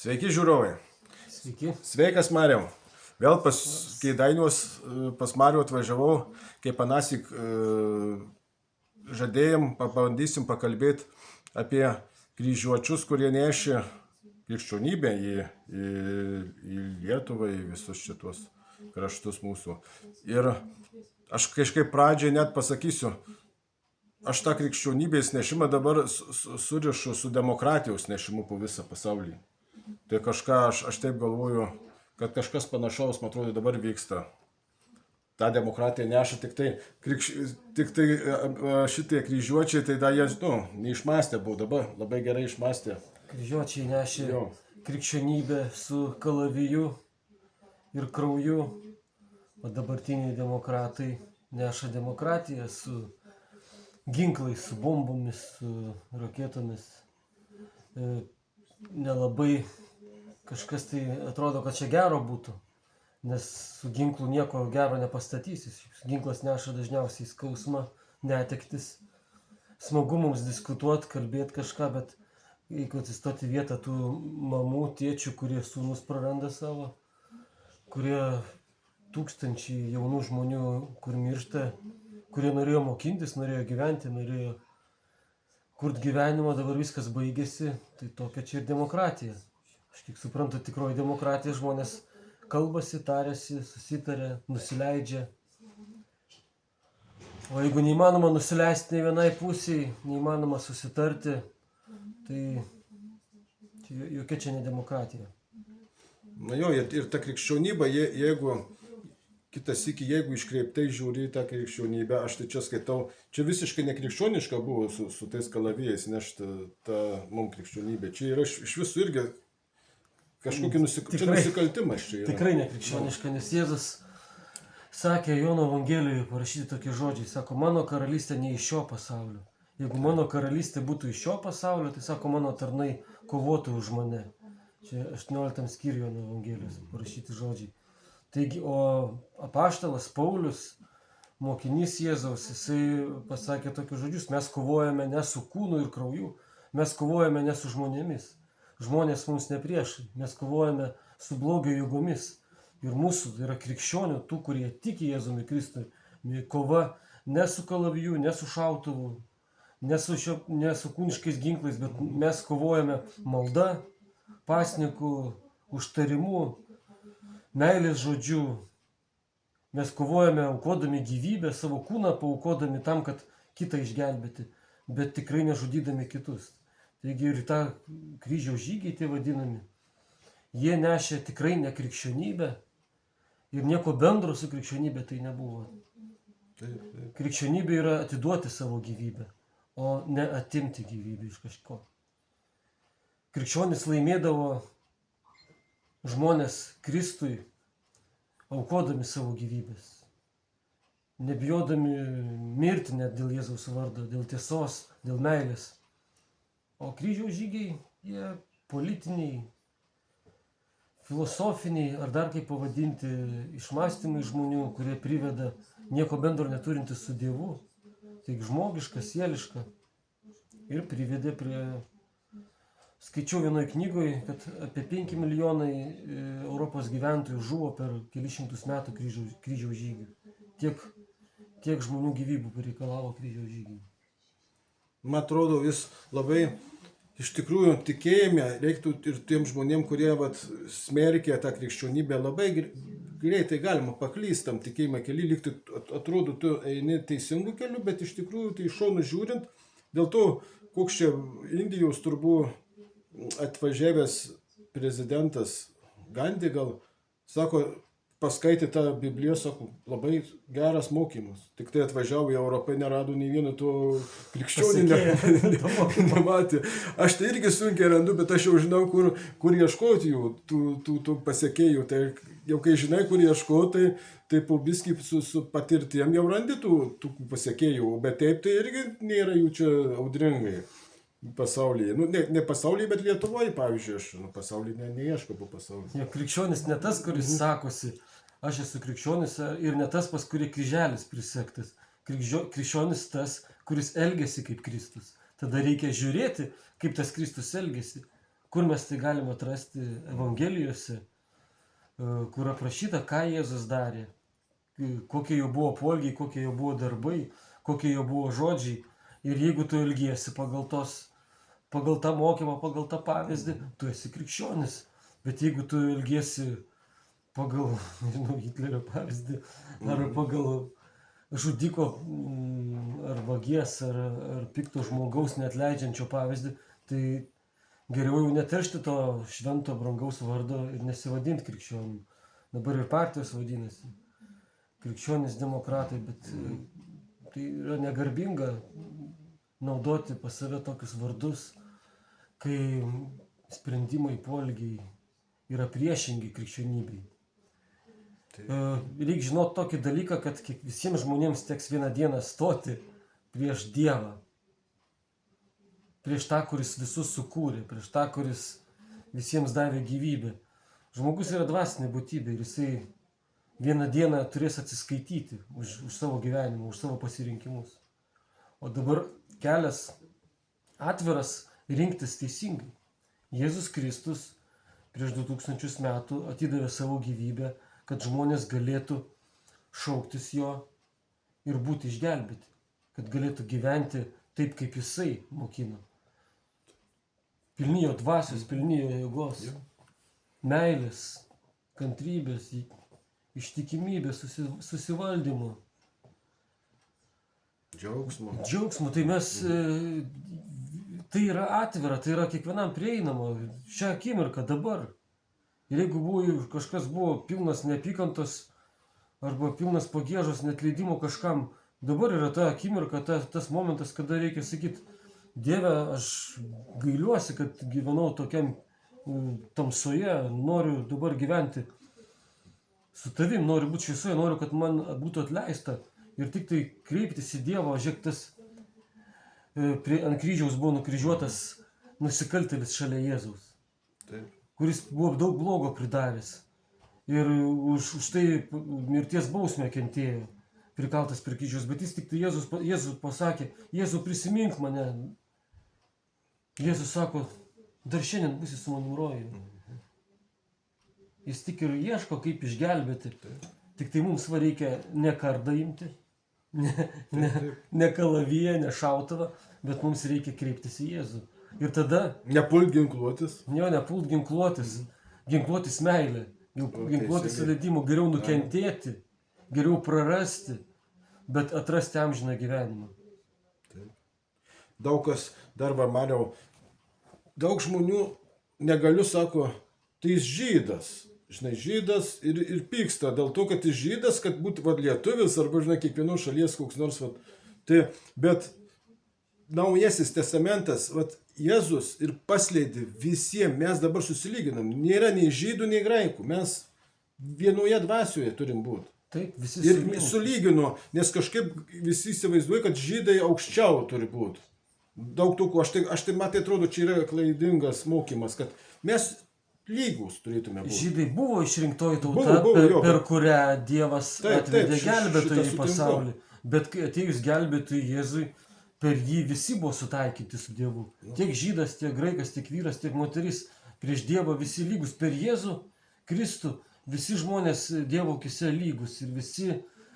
Sveiki žiūrovai. Sveiki. Sveikas Mariau. Vėl pas Kėdainiuos pas Marių atvažiavau, kaip anąsyk žadėjom, pabandysim pakalbėti apie kryžiuočius, kurie nešė krikščionybę į Lietuvą, į visus šitos kraštus mūsų. Ir aš kažkaip pradžiai net pasakysiu, aš tą krikščionybės nešimą dabar surišu su demokratijos nešimu po visą pasaulį. Tai kažką, aš taip galvoju, kad kažkas panašaus, man atrodo, dabar vyksta. Ta demokratija neša tik tai šitie kryžiuočiai, tai dar jie, neišmastė buvo, dabar labai gerai išmastė. Kryžiuočiai nešė krikščionybę su kalaviju ir krauju, o dabartiniai demokratai neša demokratiją su ginklais, su bombomis, su raketomis. Nelabai kažkas tai atrodo, kad čia gero būtų, nes su ginklu nieko gero nepastatysi. Ginklas neša dažniausiai skausmą, netektis. Smagu mums diskutuoti, kalbėti kažką, bet jeigu atsistoti vietą tų mamų, tėčių, kurie sūnus praranda savo, kurie tūkstančiai jaunų žmonių, kur miršta, kurie norėjo mokintis, norėjo gyventi, norėjo kurti gyvenimą, dabar viskas baigėsi, tai tokia čia ir demokratija. Aš kiek suprantu, tikroji demokratija, žmonės kalbasi, tarėsi, susitarė, nusileidžia. O jeigu neįmanoma nusileisti nei vienai pusiai, neįmanoma susitarti, tai jokia čia ne demokratija. Na jo, ir ta krikščionybė, jeigu kitas iki, jeigu iškreiptai žiūri tą krikščionybę, aš tai čia skaitau, čia visiškai nekrikščioniška buvo su tais kalavijais nešti tą mums krikščionybę. Čia yra iš visų irgi kažkokį nusikaltimas čia yra. Tikrai nekrikščioniška, nes Jėzus sakė Jono Evangelijoje parašyti tokie žodžiai, sako, mano karalystė ne iš šio pasaulio. Jeigu mano karalystė būtų iš šio pasaulio, tai sako, mano tarnai kovotų už mane. Čia 18 skyriuje Jono Evangelijos parašyti žodžiai. Taigi, o apaštalas Paulius, mokinys Jėzaus, jisai pasakė tokius žodžius, mes kovojame ne su kūnu ir krauju, mes kovojame ne su žmonėmis. Žmonės mums ne priešai, mes kovojame su blogio jėgomis. Ir mūsų, tai yra krikščionių, tų, kurie tiki Jėzumi Kristui, kova ne su kalaviju, ne su šautuvu, ne su kūniškais ginklais, bet mes kovojame malda, pasniku, užtarimu, meilės žodžiu. Mes kovojame aukodami gyvybę, savo kūną paaukodami tam, kad kitą išgelbėti, bet tikrai nežudydami kitus. Taigi ir tą kryžiaus žygiai tie vadinami, jie nešė tikrai ne krikščionybę ir nieko bendro su krikščionybė tai nebuvo. Krikščionybė yra atiduoti savo gyvybę, o ne atimti gyvybę iš kažko. Krikščionis laimėdavo žmonės Kristui, aukodami savo gyvybės, nebijodami mirti net dėl Jėzaus vardo, dėl tiesos, dėl meilės. O kryžiaus žygiai, jie politiniai, filosofiniai, ar dar kaip pavadinti, išmąstymai žmonių, kurie priveda nieko bendro neturintis su Dievu, tik žmogiška, sieliška, ir privedė prie... Skaičiau vienoje knygoje, kad apie 5 milijonai Europos gyventojų žuvo per kelius šimtus metų kryžiaus žygių. Tiek žmonių gyvybių pareikalavo kryžiaus žygiai. Man atrodo, vis labai iš tikrųjų tikėjime reiktų ir tiem žmonėm, kurie smerkia tą krikščionybę, labai greitai galima paklysti tam tikėjimą keli, lygtai atrodo, tu eini teisingų kelių, bet iš tikrųjų tai iš šonų žiūrint, dėl to, koks čia Indijos turbūt atvažiavęs prezidentas Gandhi gal, sako, paskaitė tą Bibliją, sako, labai geras mokymas. Tik tai atvažiavo į Europą, nerado nei vieno to krikščionį nematė. Aš tai irgi sunkiai randu, bet aš jau žinau, kur ieškoti jų, tų pasiekėjų. Tai jau kai žinai, kur ieškoti, tai po biskį su patirtiem jau randi tų pasiekėjų. Bet taip tai irgi nėra jų čia audringai. Pasaulyje. Ne pasaulyje, bet Lietuvoje, pavyzdžiui, aš pasaulyje neieškau po pasaulį. Krikščionis ne tas, kuris sakosi, aš esu krikščionis, ir ne tas, pas kurį kryželis prisegtas. Krikščionis tas, kuris elgiasi kaip Kristus. Tada reikia žiūrėti, kaip tas Kristus elgiasi. Kur mes tai galime atrasti Evangelijose, kur aprašyta, ką Jėzus darė, kokie jo buvo poelgiai, kokie jo buvo darbai, kokie jo buvo žodžiai. Ir jeigu tu elgiesi pagal tą mokymą, pagal tą pavyzdį, tu esi krikščionis. Bet jeigu tu elgiesi pagal, nežinau, Hitlerio pavyzdį, ar pagal žudiko, ar vagies, ar pikto žmogaus neatleidžiančio pavyzdį, tai geriau jau neteršti to švento brangaus vardo ir nesivadinti krikščionim. Dabar ir partijos vadinasi krikščionys demokratai, bet tai yra negarbinga naudoti pas save tokius vardus, kai sprendimai, poelgiai yra priešingi krikščionybei. Reikia žinoti tokį dalyką, kad visiems žmonėms teks vieną dieną stoti prieš Dievą. Prieš tą, kuris visus sukūrė, prieš tą, kuris visiems davė gyvybę. Žmogus yra dvasinė būtybė ir jisai vieną dieną turės atsiskaityti už savo gyvenimą, už savo pasirinkimus. O dabar kelias atviras rinktis teisingai. Jėzus Kristus prieš 2000 metų atidavė savo gyvybę, kad žmonės galėtų šauktis jo ir būti išgelbėti, kad galėtų gyventi taip, kaip jisai mokino. Pilni jo dvasios, pilni jo jėgos, meilės, kantrybės, ištikimybės, susivaldymo. Džiaugsmo. Tai mes, tai yra atvira, tai yra kiekvienam prieinama, šią akimirką, dabar. Ir jeigu kažkas buvo pilnas neapykantos arba pilnas pagiežos, neatleidimo kažkam, dabar yra ta akimirka, tas momentas, kada reikia sakyti, Dieve, aš gailiuosi, kad gyvenau tokiam tamsoje, noriu dabar gyventi su tavim, noriu būti šviesoje, noriu, kad man būtų atleista. Ir tik tai kreiptis į Dievą, žiūrėk, tas ant kryžiaus buvo nukryžiuotas nusikaltėlis šalia Jėzaus. Taip. Kuris buvo daug blogo pridaręs. Ir už tai mirties bausmę kentėjo, prikaltas prie kryžiaus. Bet jis tik tai Jėzus pasakė, Jėzau, prisimink mane. Jėzus sako, dar šiandien būsi su manim rojuje. Jis tik ir ieško, kaip išgelbėti. Tik tai mums reikia ne kardą imti, ne kalaviją, ne šautuvą, bet mums reikia kreiptis į Jėzų. Ir tada... Nepult ginkluotis. Nepult ginkluotis. Ginkluotis meilė. Ginkluotis įleidimu. Geriau nukentėti, geriau prarasti, bet atrasti amžiną gyvenimą. Daug kas dar va maniau, daug žmonių negaliu, sako, tai jis žydas. Žinai, žydas ir pyksta dėl to, kad jis žydas, kad būtų lietuvis arba, žinai, kiekvienos šalies koks nors. Tai, bet Naujasis testamentas, Jėzus ir paskleidė visiems, mes dabar susilyginam. Nėra nei žydų, nei graikų. Mes vienoje dvasioje turim būti. Taip, visi ir sulygino, nes kažkaip visi įsivaizduoja, kad žydai aukščiau turi būti. Daug tokių, aš tai man tai atrodo, čia yra klaidingas mokymas, kad mes lygus turėtume būti. Žydai buvo išrinktoji tauta, per kurią Dievas atvedė gelbėtojų į pasaulį. Bet kai atėjus gelbėtojui Jėzui, per jį visi buvo sutaikyti su Dievu. Tiek žydas, tiek graikas, tiek vyras, tiek moteris. Prieš Dievą visi lygus. Per Jėzų Kristų visi žmonės Dievo akise lygus. Ir visi,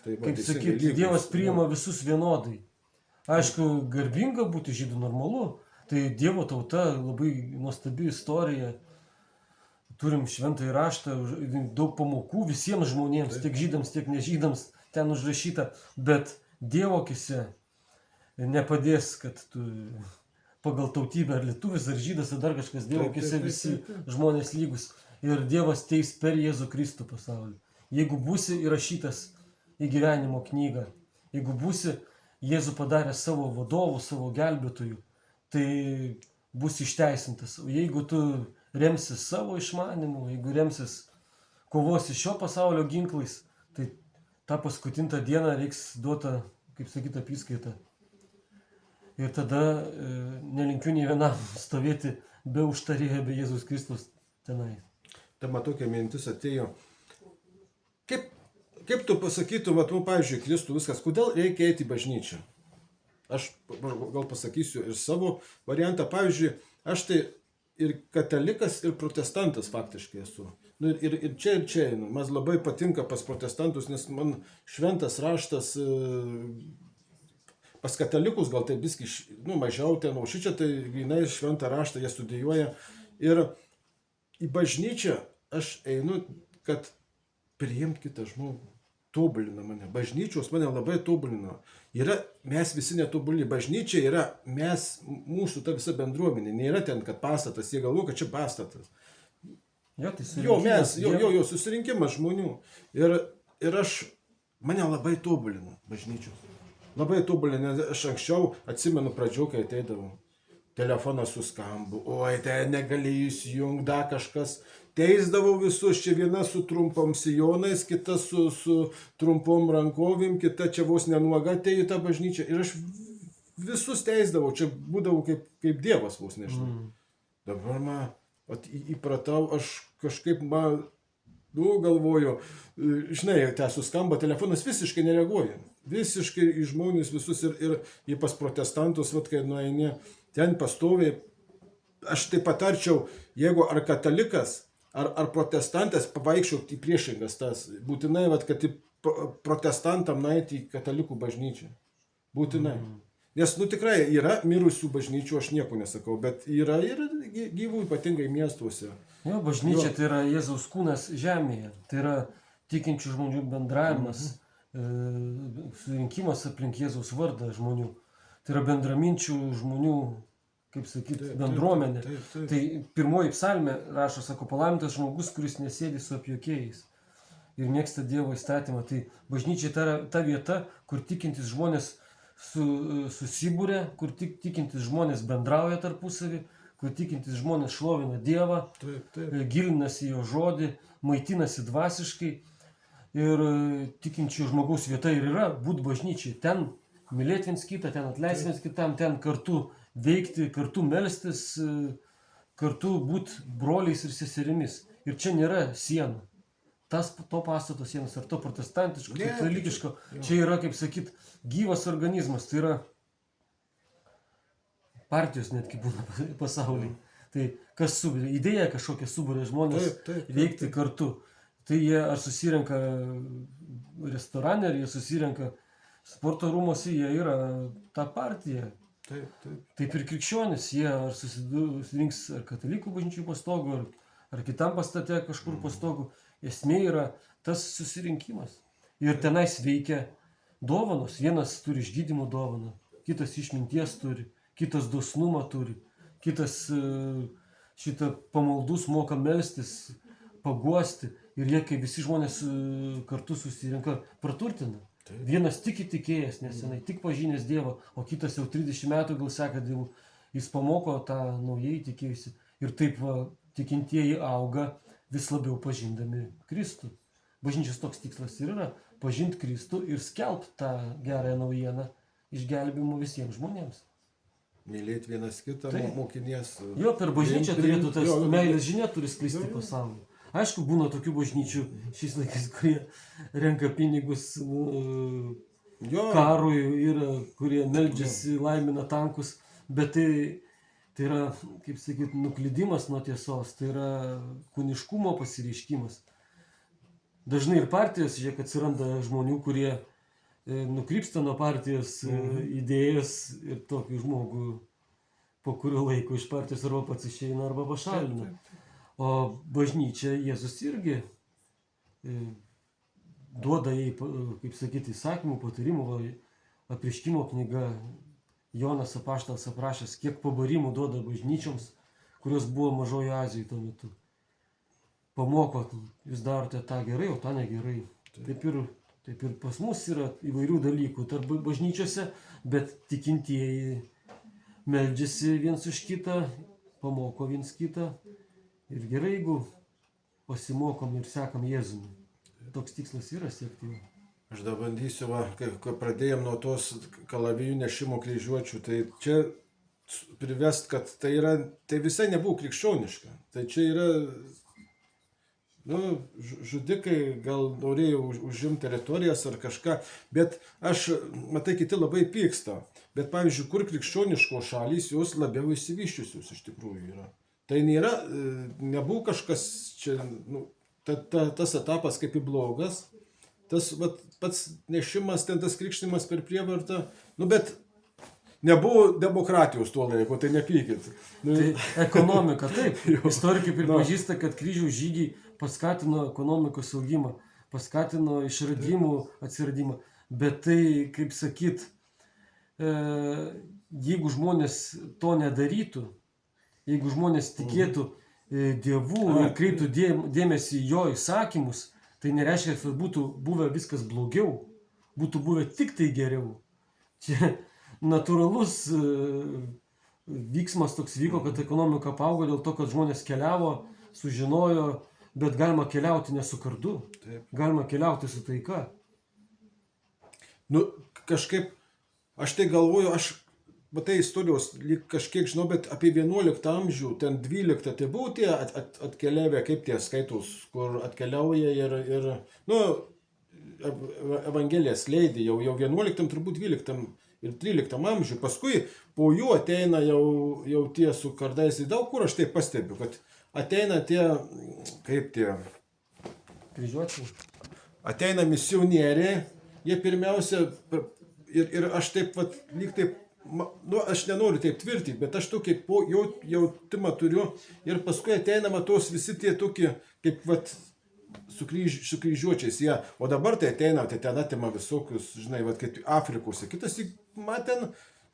kaip sakyti, Dievas priima visus vienodai. Aišku, garbinga būti žydų normalu. Tai Dievo tauta, labai nuostabi istorija. Turim šventąjį raštą, daug pamokų visiems žmonėms, tiek žydams, tiek nežydams ten užrašyta. Bet Dievo akise nepadės, kad tu pagal tautybę ar lietuvis, ar žydas, ar dar kažkas. Dievo akise visi žmonės lygus. Ir Dievas teis per Jėzų Kristų pasaulį. Jeigu būsi įrašytas į gyvenimo knygą, jeigu būsi Jėzų padaręs savo vadovų, savo gelbėtojų, tai bus išteisintas. O jeigu tu remsis savo išmanimu, jeigu remsis kovosi šio pasaulio ginklais, tai tą paskutintą dieną reiks duota, kaip sakyta, apyskaita. Ir tada nelinkiu nei vienam stovėti be užtarėjo, be Jėzus Kristus tenai. Ta man tokia mintis atėjo. Kaip tu pasakytum, pavyzdžiui, Kristų viskas, kodėl reikia eiti į bažnyčią? Aš gal pasakysiu ir savo variantą. Pavyzdžiui, aš tai ir katalikas, ir protestantas faktiškai esu. Nu, ir čia einu. Man labai patinka pas protestantus, nes man šventas raštas, pas katalikus gal tai biski, nu, mažiau ten, o šičia tai grinai šventą raštą jie studijuoja. Ir į bažnyčią aš einu, kad priimt kitą žmogų. Tobulina mane. Bažnyčios mane labai tobulina. Mes visi netobuli. Bažnyčia yra mūsų ta visa bendruomenė. Nėra ten, kad pastatas. Jie galvoja, kad čia pastatas. Jo, tai Susirinkimas žmonių. Ir mane labai tobulina bažnyčios. Labai tobulina, nes aš anksčiau atsimenu pradžių, kai ateidavau. Telefonas suskambu, oi, tai negali įsijungti, da kažkas. Teisdavau visus, čia viena su trumpom sijonais, kita su trumpom rankovim, kita čia vos nenuoga atėjo į tą bažnyčią. Ir aš visus teisdavau, čia būdavau kaip dievas vos, nežinau. Dabar įpratau, aš kažkaip galvoju, žinai, suskamba telefonas, visiškai nereaguoja. Visiškai į žmonės visus ir į pas protestantus, kai nueini, ten pastoviai. Aš tai patarčiau, jeigu ar katalikas, ar protestantas, pavaikščioti į priešingas tas. Būtinai, kad protestantam nueiti į katalikų bažnyčią. Būtinai. Nes, tikrai yra mirusių bažnyčių, aš nieko nesakau, bet yra ir gyvų, ypatingai miestuose. Jo, bažnyčia tai yra Jėzaus kūnas žemėje. Tai yra tikinčių žmonių bendravimas, surinkimas aplink Jėzaus vardą žmonių. Tai yra bendraminčių žmonių, kaip sakyti, bendruomenė. Tai pirmoji psalmė rašo, sako, palaimintas žmogus, kuris nesėdi su apjuokėjais ir mėgsta Dievo įstatymą. Tai bažnyčia tai yra ta vieta, kur tikintis žmonės susibūrė, kur tikintis žmonės bendrauja tarpusavį, kur tikintis žmonės šlovina Dievą, gilinasi jo žodį, maitinasi dvasiškai. Ir tikinčių žmogaus vieta ir yra būt bažnyčiai. Ten mylėti viens kitą, ten atleisti viens kitam, ten kartu veikti, kartu melstis, kartu būti broliais ir seserimis. Ir čia nėra sienų. To pastato sienos ar to protestantiško, katalikiško, čia yra, kaip sakyt, gyvas organizmas. Tai yra partijos netgi būna pasaulyje. Tai kas suburia, idėja kažkokia suburia žmonės veikti kartu. Tai jie ar susirenka restorane, ar jie susirenka sporto rūmose, jie yra ta partija. Taip ir krikščionis, jie ar susirinks ar katalikų bažnyčių pastogų, ar kitam pastate kažkur pastogų. Esmė yra tas susirinkimas. Ir tenais veikia dovanos. Vienas turi išgydymo dovaną, kitas išminties turi, kitas dosnumą turi, kitas šitą pamaldus moka melstis, paguosti. Ir jie, kai visi žmonės kartu susirinka, praturtina. Vienas tik įtikėjęs nesenai, tik pažinęs Dievą, o kitas jau 30 metų gal seka Dievu. Jis pamoko tą naujai įtikėjusi. Ir taip tikintieji auga vis labiau pažindami Kristų. Bažnyčios toks tikslas ir yra pažinti Kristų ir skelbti tą gerąją naujieną išgelbėjimo visiems žmonėms. Mylėti vienas kitą, mokinės. Jo, per bažnyčią turėtų tas meilės žinia turi sklisti pasaulį. Aišku, būna tokių bažnyčių šiais laikais, kurie renka pinigus karui ir kurie meldžiasi, laimina tankus, bet tai yra, kaip sakyti, nuklydimas nuo tiesos, tai yra kūniškumo pasireiškimas. Dažnai ir partijos, žiūrėk, atsiranda žmonių, kurie nukrypsta nuo partijos idėjas ir tokį žmogų po kurio laiko iš partijos arba pats išeina, arba pašalina. O bažnyčia Jėzus irgi duoda jai, kaip sakyti, įsakymų, patarimų, apreiškimo knyga. Jonas apaštalas aprašęs, kiek pabarimų duoda bažnyčioms, kurios buvo Mažojoje Azijoje tuo metu. Pamoko, jūs darote tą gerai, o tą negerai. Taip ir pas mus yra įvairių dalykų tarp bažnyčiose, bet tikintieji meldžiasi viens už kitą, pamoko viens kitą. Ir gerai, jeigu pasimokom ir sekam Jėzumi. Toks tikslas yra siekti jo. Aš dabar bandysiu, kai pradėjom nuo tos kalavijų nešimo kryžiuočių, tai čia privest, kad tai visai nebuvo krikščioniška. Tai čia yra, žudikai gal norėjo užimti teritorijas ar kažką, bet matai, kiti labai pyksta. Bet pavyzdžiui, kur krikščioniškos šalys, jos labiau išsivyščiusios iš tikrųjų yra. Tai nėra, nebuvo kažkas čia, nu, tas etapas kaip į blogas, tas vat, pats nešimas, ten tas krikštimas per prievartą, nu bet nebuvo demokratijos tuo laiku, tai nepykit. Nu, Tai ekonomika, taip. Jo. Istorikai pripažįsta, kad kryžiaus žygiai paskatino ekonomikos augimą, paskatino išradimų atsiradimą. Bet tai, kaip sakyt, jeigu žmonės to nedarytų, jeigu žmonės tikėtų Dievu ir kreiptų dėmesį į jo įsakymus, tai nereiškia, kad būtų buvę viskas blogiau, būtų buvę tik tai geriau. Čia natūralus vyksmas toks vyko, kad ekonomika paaugo dėl to, kad žmonės keliavo, sužinojo, bet galima keliauti ne su kardu, galima keliauti su taika. Nu, kažkaip, aš tai galvoju, matai, istorijos lyg kažkiek žinau, bet apie 11 amžių, ten 12, tai buvo tie atkeliavę, kaip tie skaitos, kur atkeliauja ir nu, Evangelijas leidė jau 11, turbūt 12 ir 13 amžių, paskui po jų ateina jau tie su kardais, daug kur aš tai pastebiu, kad ateina tie, kaip tie, Kryžiuočiai. ateina misionieriai, jie pirmiausia, ir aš taip, vat, lyg taip, nu, aš nenoriu taip tvirtinti, bet aš tokį jautimą turiu ir paskui ateinama tos visi tie tokie, kaip vat, su kryžiuočiais, jie, o dabar tai ateina, tai ten atima visokius, žinai, vat, kaip Afrikose, kitas, man ten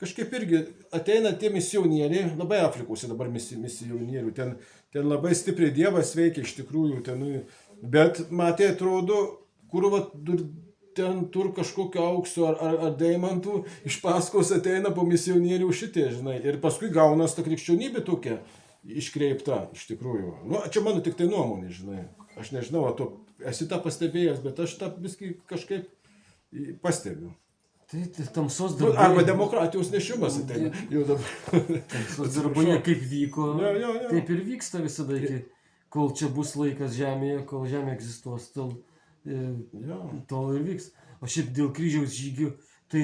kažkaip irgi ateina tie misionieriai, labai Afrikose dabar misionierių, ten labai stipriai Dievas veikia iš tikrųjų, ten, bet man tai atrodo, kur vat, ten tur kažkokio aukso ar deimantų, iš paskos ateina po misionierių šitie, žinai, ir paskui gaunas ta krikščionybė tokia iškreipta, iš tikrųjų. Nu, čia mano tik tai nuomonė, žinai, aš nežinau, tu esi tą pastebėjęs, bet aš tą viskai kažkaip pastebiu. Tai tamsos Nu, darbai. arba demokratijos nešimas ateina. Jau dabar. Tamsos darbai kaip vyko, Jo. taip ir vyksta visada, kol čia bus laikas žemėje, kol žemė egzistuos, tol ir vyks. O šiaip dėl kryžiaus žygių, tai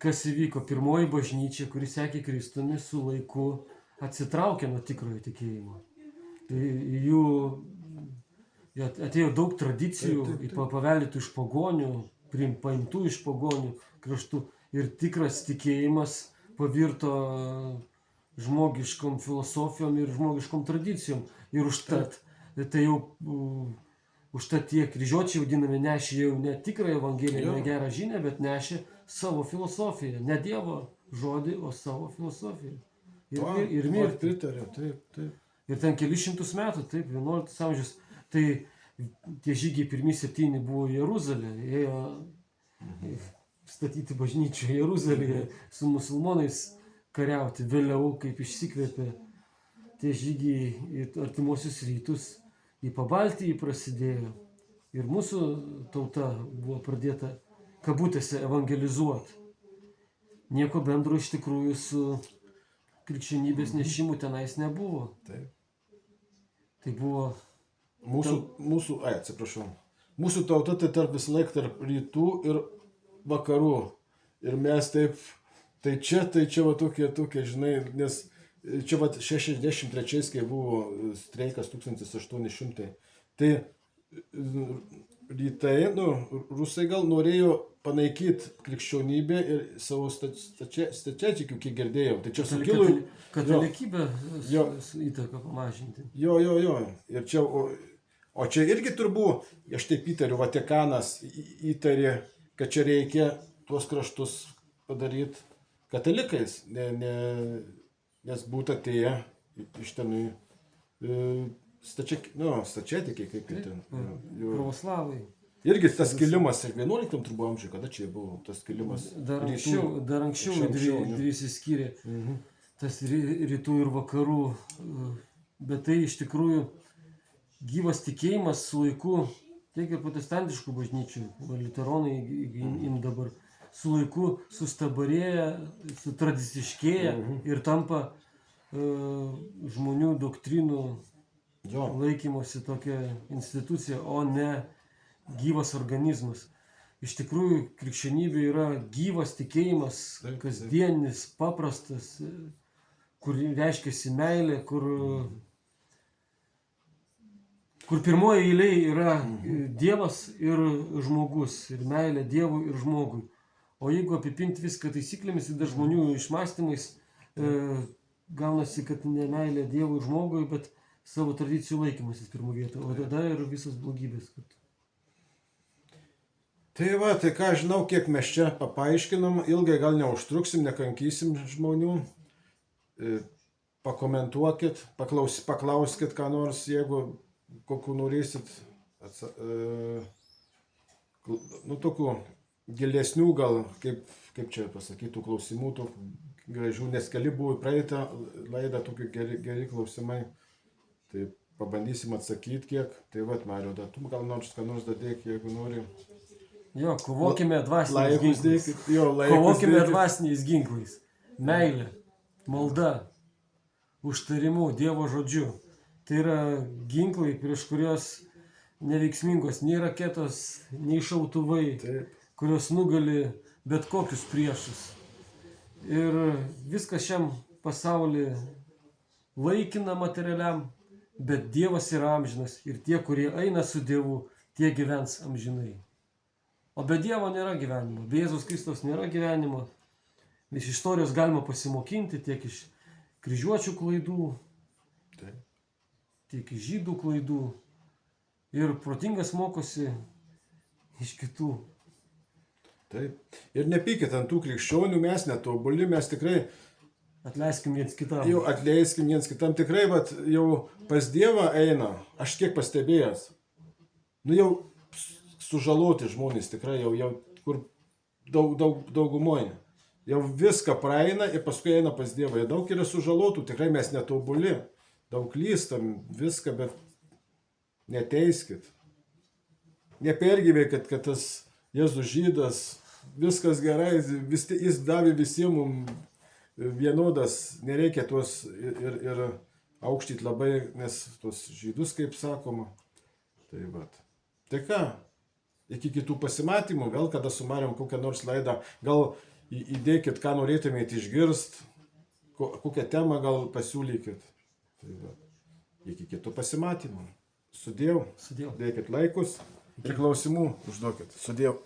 kas įvyko? Pirmoji bažnyčia, kuris sekė Kristumi, su laiku atsitraukė nuo tikrojo tikėjimo. Tai jų atėjo daug tradicijų, paveldėtų iš pagonių, paimtų iš pagonių kraštų. Ir tikras tikėjimas pavirto žmogiškom filosofijom ir žmogiškom tradicijom. Ir užtat, tai jau užtat tie kryžiuočiai vadinami nešė jau ne tikrą Evangeliją, ne gerą žinią, bet nešė savo filosofiją. Ne Dievo žodį, o savo filosofiją. Ir mirtį. Pritariu, taip. Ir ten kelis šimtus metų, taip, 11 amžius. Tai tie žygiai pirmi 7 buvo Jeruzalė. Ėjo statyti bažnyčią Jeruzalėje, su musulmonais kariauti. Vėliau, kaip išsikvėpė tie žygiai į artimuosius rytus, į Pabaltijį prasidėjo. Ir mūsų tauta buvo pradėta, kabutėse, evangelizuoti. Nieko bendro iš tikrųjų su krikščionybės nešimu tenais nebuvo. Taip. Tai buvo... Mūsų tauta tai tarp visą laiką tarp rytų ir vakarų. Ir mes taip, tai čia va tokie, žinai, nes čia va 63, kai buvo streikas 1800, tai rytai, rusai gal norėjo panaikyti krikščionybę ir savo stačiatikių, kiek girdėjau. Tai čia sukilo... Katalikybę įtaką pamažinti. Jo. Ir čia, o čia irgi turbūt, aš taip įtariu, Vatikanas įtarė, kad čia reikia tuos kraštus padaryti katalikais, nes būtų atėję iš tenui stačiatikiai, kaip jie ten. Pravoslavai. Irgi tas kilimas ir 11 turbūt amžiuje, kada čia buvo tas kilimas? Dar anksčiau dvi išsiskyrė tas rytų ir vakarų, bet tai iš tikrųjų gyvas tikėjimas su laiku, tiek ir protestantiškų bažnyčių, liuteronai im dabar, su laiku sustabarėja, sutradiciškėja ir tampa žmonių doktrinų laikymosi tokia institucija, o ne gyvas organizmas. Iš tikrųjų, krikščionybė yra gyvas tikėjimas, kasdienis, paprastas, kur reiškiasi meilė, kur kur pirmoji eilėje yra Dievas ir žmogus, ir meilė Dievui ir žmogui. O jeigu apipinti viską taisyklėmis ir dar žmonių išmąstymais, gaunasi, kad ne meilė Dievui ir žmogui, bet savo tradicijų laikymasis pirmą vietą, o tada ir visas blogybės. Tai va, tai ką žinau, kiek mes čia paaiškinom, ilgai gal neužtruksim, nekankysim žmonių. Pakomentuokit, paklauskit ką nors, jeigu kokiu norėsit, nu tokių gilesnių gal, kaip čia pasakytų, klausimų, tokių gražių, nes keli buvo praeitą laidą, tokie geri klausimai. Tai pabandysim atsakyti kiek. Tai vat, Mariau, tu gal nors ką nors dadėk, jeigu nori. Jo, kovokime dvasiniais ginklais. Kovokime dvasiniais ginklais. Meilė, malda, užtarimu, Dievo žodžiu. Tai yra ginklai, prieš kurios neveiksmingos nei raketos, nei šautuvai, kurios nugali bet kokius priešus. Ir viskas šiam pasaulyje laikina materialiam, bet Dievas yra amžinas ir tie, kurie eina su Dievu, tie gyvens amžinai. O be Dievo nėra gyvenimo, be Jėzaus Kristaus nėra gyvenimo. Iš istorijos galima pasimokinti tiek iš kryžiuočių klaidų, tiek iš žydų klaidų. Ir protingas mokosi iš kitų. Taip. Ir nepykit ant tų krikščionių, mes netobuli, mes tikrai atleiskim viens kitam. Jau atleiskim viens kitam, tikrai vat, jau pas Dievą eina, aš kiek pastebėjęs. Nu jau sužaloti žmonės tikrai jau kur daugumoje. Jau viską praeina ir paskui eina pas Dievą. Jie daug yra sužalotų, tikrai mes netobuli. Daug klystam, viską, bet neteiskit. Nepergyvėkit, kad tas Jėzus žydas, viskas gerai, jis davė visiems mums vienodas, nereikia tuos ir aukštyti labai, nes tuos žydus, kaip sakoma. Tai vat. Tai ką? Iki kitų pasimatymų, vėl kada su Marium kokią nors laidą, gal įdėkit, ką norėtumėte išgirst, kokią temą gal pasiūlykit. Tai va, iki kitų pasimatymų. Sudiev, dėkit laikus ir klausimų užduokit. Sudiev.